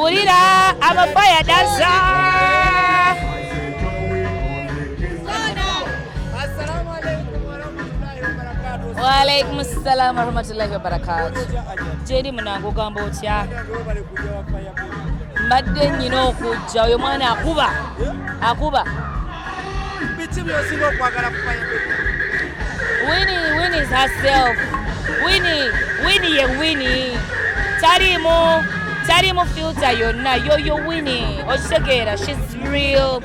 Mpulira amafaya dansa. Wa alaikum assalam wa rahmatullahi wa barakatuh. Jeri munango gamba otya. Mbadde nnyina okujja oyo mwana akuba. Biki byosinga okwagala ku fire baby? Winnie is herself. Winnie. Tarimu filter yonna yo Winnie. Okitegeera, she's real.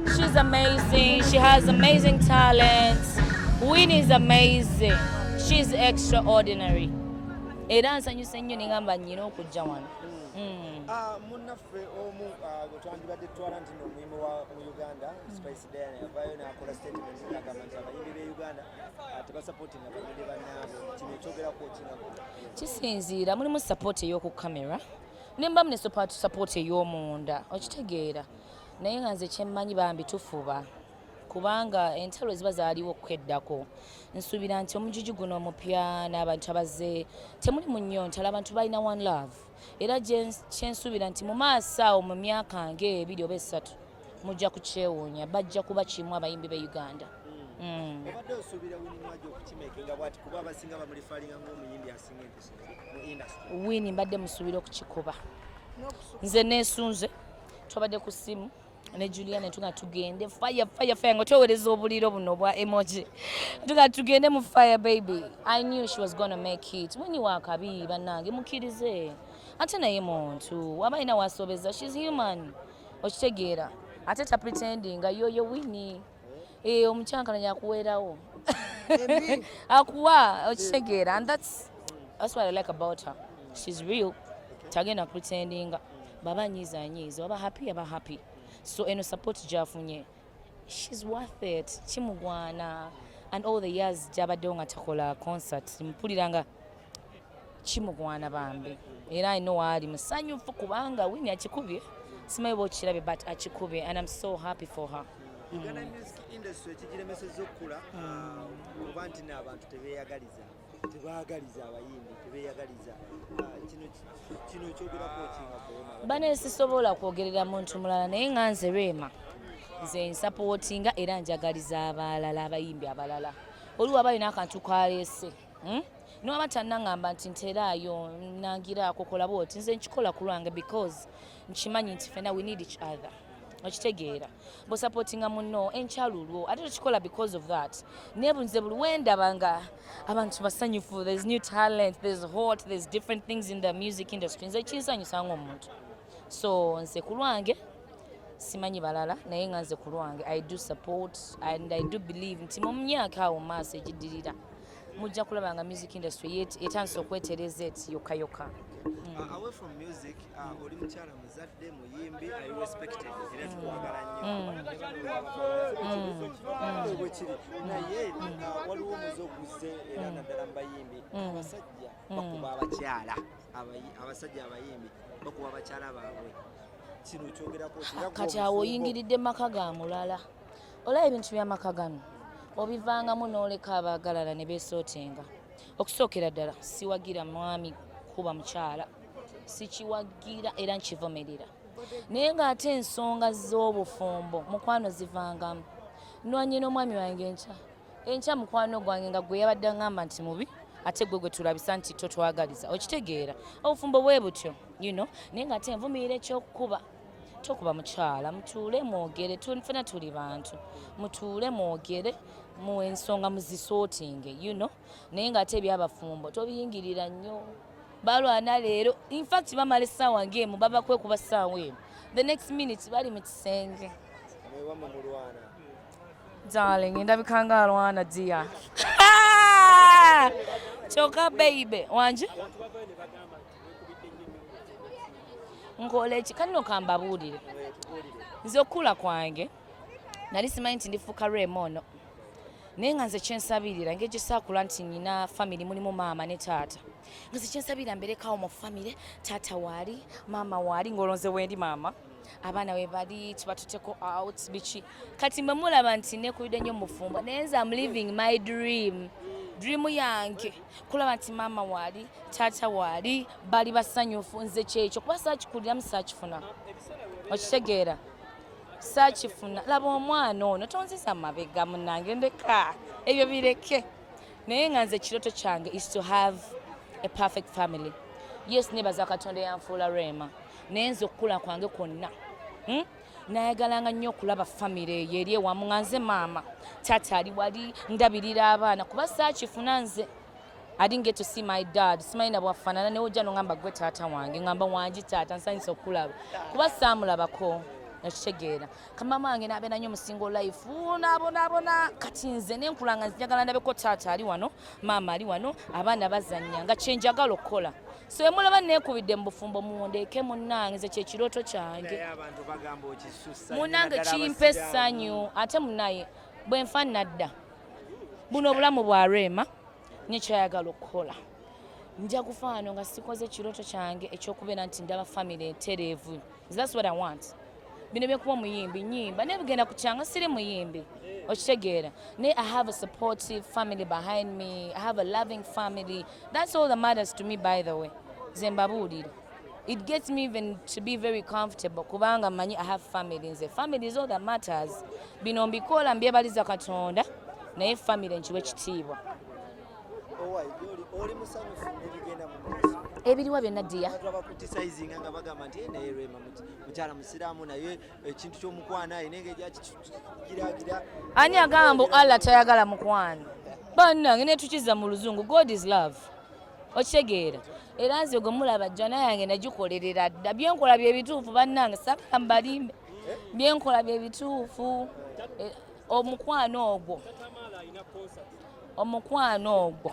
She's amazing. She has amazing talents. Winnie is amazing. She's extraordinary. Era nsanyuse nnyo ne ngamba nnyina okujja wano. Munnaffe omu twandibadde twala nti omuyimbi wa mu Uganda Spice Diana yavaayo n'akola statement ng'agamba nti abayimbi b'e Uganda tebasapootinga abayimbi bannaabwe. Kino ekyogerako kinako kisinziira, mulimu support ey'oku kamera ne mbamu ne support ey'omunda, okitegeera. Naye nga nze kyemmanyi bambi tufuba kubanga entalo ziba zaaliwo okweddako. Nsuubira nti omujiji guno omupya n'abantu abazze temuli mu nnyonta, abantu balina one love. Era kyensuubira nti mu maaso awo mu myaka ng'ebiri oba essatu mujja kukyewuunya, bajja kuba kimu abayimbi b'e Uganda. Obadde osuubira Winnie Nwagi okukimekinga bw'ati kuba abasinga bamulifaalinga ng'omuyimbi asinga empisa mu industry? Winnie mbadde musuubira okukikuba. Nze neesunze, twabadde ku ssimu ne Juliana tunga tugende fire nga twewereza obuliro buno bwa emoji. Tunga tugende mu fire baby. I knew she was gonna make it. Winnie wakabi bannange mukirize. Ate naye muntu wabalina wasobeza, she's human. Okitegeera. Ate ta pretending nga yoyo Winnie. Omucankana yakuweerawo. Akuwa okitegeera, and that's what I like about her. She's real. Tagenda pretending. Baba nyiza aba happy. So eno support jafunye. She's worth it. Chimugwana. And all the years jabadde nga takola concert. Mpuliranga chimugwana bambi. Era I know ali musanyufu kubanga Winnie akikubye. Simanyi bw'okirabe but akikubye, and I'm so happy for her. Uganda music industry ekigiremesezza okukula kuba nti n'abantu tebeeyagaliza abayimbi, tebeeyagaliza kino ekyogerako kinga bane sisobola kwogerera muntu mulala naye nga nze Rema nze nsapootinga era njagaliza abalala abayimbi abalala oliwo abalina akantu kaleese niwaba tannangamba nti nteraayo nangira kukola bwoti nze nkikola ku lwange because nkimanyi nti fena we need each other. Okitegeera bo supportinga munno enkyalulwo ate tukikola because of that. Nebunze buli wendaba nga abantu basanyufu, there's new talent, there's hot, there's different things in the music industry. Nze kinsanyusa ng'omuntu. So nze ku lwange simanyi balala naye nga nze ku lwange I do support and I do believe nti mu myaka awo maaso egiddirira mujja kulaba nga music industry etandise okwetereza eti yokayoka. Away from music, oli mukyala muzadde muyimbi, I respected era tukwagala nnyo. Naye waliwo omuze oguze era naddala mu bayimbi abasajja bakuba abakyala abayimbi bakuba abakyala baabwe. Kino kyogerako kati awo oyingiridde maka ga mulala. Olaba ebintu by'amaka gano obivangamu n'oleka abaagalala ne beesootenga. Okusookera ddala siwagira mwami kuba mukyala, sikiwagira era nkivomerera. Naye ng'ate ensonga z'obufumbo mukwano zivangamu. Nwanyina omwami wange enkya mukwano gwange nga gwe yabadde ngamba nti mubi ate gwe tulabisa nti totwagaliza. Okitegeera obufumbo bwe butyo naye ng'ate nvumirira ekyokukuba tokuba mukyala, mutuule mwogere, fena tuli bantu, mutuule mwogere mu ensonga muzisootinge naye ng'ate ebyabafumbo tobiyingirira nnyo. Balwana leero, in fact bamala essaawa ng'emu baba kwekuba ssaawa emu, the next minute bali mu kisenge. Darling, ndabika nga alwana dear. Choka baby wanje nkola eki kano kambabuulire nze okula kwange nali simanyi nti ndifuuka Rema ono naye nga nze kyensabirira ng'egisaakula nti nina family mulimu maama ne taata nze kyensabirira mberekawo mu family taata waali maama waali ng'olonze wendi maama abaana we bali tuba tuteko out biki kati mbe mulaba nti nekubidde nnyo mufumbo naye nze I'm living my dream dream yange kulaba nti mama wali taata wali bali basanyufu nze kyekyo kuba saakikuliramu saakifuna okitegeera saakifuna laba omwana ono tonziza mabega munange ndeka ebyo bireke naye nga nze kiroto kyange is to have a perfect family. Yes, nebaza Katonda yanfuula Rema naye nze okukula kwange kwonna nayagalanga nnyo okulaba famire eyo eri ewamu nga nze maama taata ali wali ndabirira abaana kuba saakifuna nze. I didn't get to see my dad. Simanyi bwafaanana naye ojja nongamba gwe taata wange ngamba wangi taata nsanyisa okulaba kuba saamulabako nakitegeera kamama wange n'abeera nnyo musingo life naabonabona kati nze nenkulanga njagala ndabeko taata ali wano maama ali wano abaana bazannya nga kyenjagala okukola so emulaba neekubidde mu bufumbo muwondeeke munnange nze kyekirooto kyange munnange kimpa essanyu ate munnaye bwe nfa nadda buno obulamu bwa Rema nyekyayagala okukola nja kufaano nga sikoze ekirooto kyange ekyokubeera nti ndaba famire entereevu. That's what I want. Bino byekuba muyimbi nyimba naye bigenda kukyanga siri muyimbi okitegeera naye I have a supportive family behind me. I have a loving family. That's all that matters to me, by the way. Nze mbabuulire it gets me even to be very comfortable kubanga manyi I have family. Nze family is all that matters. Bino mbikola mbyebaliza Katonda naye family nkiwe ekitiibwa. Oli musanyufu n'ebigenda mu maaso ebiriwa byonna ddiya abakutisayizinga nga bagamba nti naye Rema mukyala musiraamu naye ekintu ky'omukwana ayina engeri giragira. Ani agamba Allah tayagala mukwano bannange ne tukiza mu luzungu God is love okitegeera era nze gwe mulaba jjana yange nagikolerera dda byenkola bye bituufu bannange sakala mbalimbe byenkola bye bituufu omukwano ogwo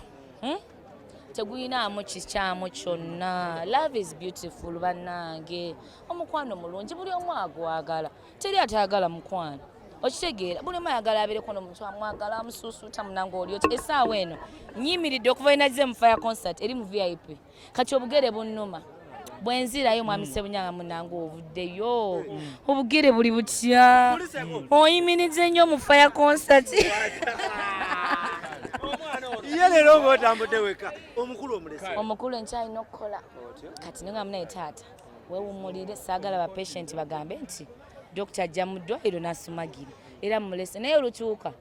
teguyinaamu kikyamu kyonna. Love is beautiful bannange omukwano mulungi buli omu agwagala teri atayagala mukwano okitegeera buli omu ayagala abeereko n'omuntu amwagala amusuusuuta munange oli oti essaawa eno nyimiridde okuva inaze mu fire concert eri mu VIP kati obugere bunnuma bwenzirayo mwami Ssebunyanga munange ovuddeyo obugere buli butya oyimirize nnyo mu fire concert ye leero ng'otambudde weka omukulu omulese omukulu enkyalina okukola kati nga munaye taata weewummulire saagala ba patient bagambe nti dokita ajja mu ddwaliro n'asumagire era mulese naye olutuuka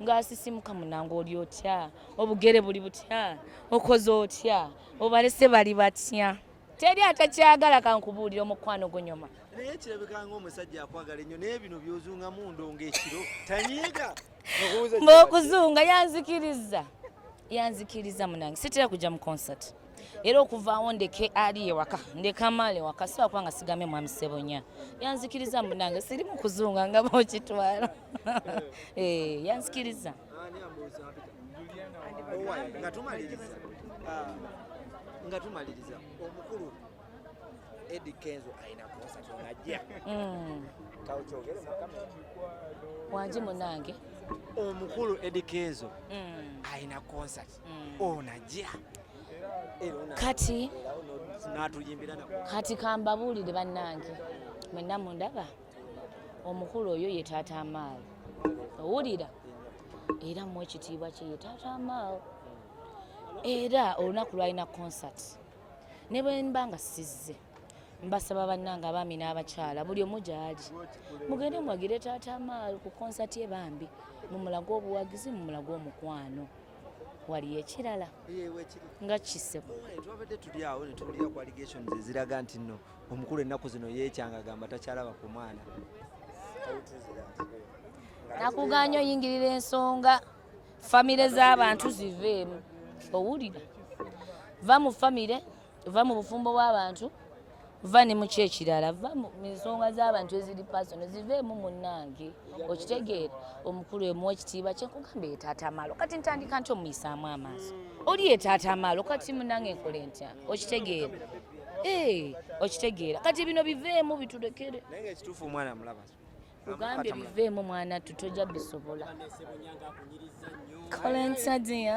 ng'asisimuka munange oli otya obugere buli butya okoze otya obalese bali batya teri atakyagala kankubuulira omukwano gonyoma naye kirabika ng'omusajja akwagala ennyo naye bino by'ozungamu ndongo ekiro tanyiiga ng'okuzunga yanzikiriza munange sitera kujja mu concert era okuvaawo ndeke ali ewaka ndeke amaala ewaka siba kubanga sigamye mwami Ssebunya yanzikiriza munange siri mu kuzunga nga bokitwala yanzikiriza nga tumaliriza omukulu Eddie Kenzo ayina concert onajja kawukyogere mukamera wangi munange omukulu Eddie Kenzo ayina concert onajja kati n'atuyimbira kati kambabuulire bannange mwenna mundaba omukulu oyo ye Taata Amal owulira era mu ekitiibwa kye ye Taata Amal era olunaku lwalina concert ne bwe mba nga sizze mbasaba bannange abaami n'abakyala buli omu gy'ali mugende muwagire Taata Amal ku concert ye bambi mumulaga obuwagizi mumulaga omukwano wali ekirala nga kisebo twabadde tuli awo ne tuwulira ku allegations eziraga nti nno omukulu ennaku zino yeekyanga agamba takyalaba ku mwana nakuganya oyingirira ensonga famire z'abantu ziveemu owulira va mu famire va mu bufumbo bw'abantu va ne mu kyekirala va mu nsonga z'abantu eziri pasono ziveemu munnange okitegeera omukulu emuwa ekitiibwa kye nkugamba ye Taata Amal kati ntandika nti omuyisaamu amaaso oli ye Taata Amal kati munnange nkole ntya okitegeera okitegeera kati bino biveemu bitulekere naye ng'ekituufu omwana mulaba ugambye biveemu mwana tutojja bisobola kola ntya ddiya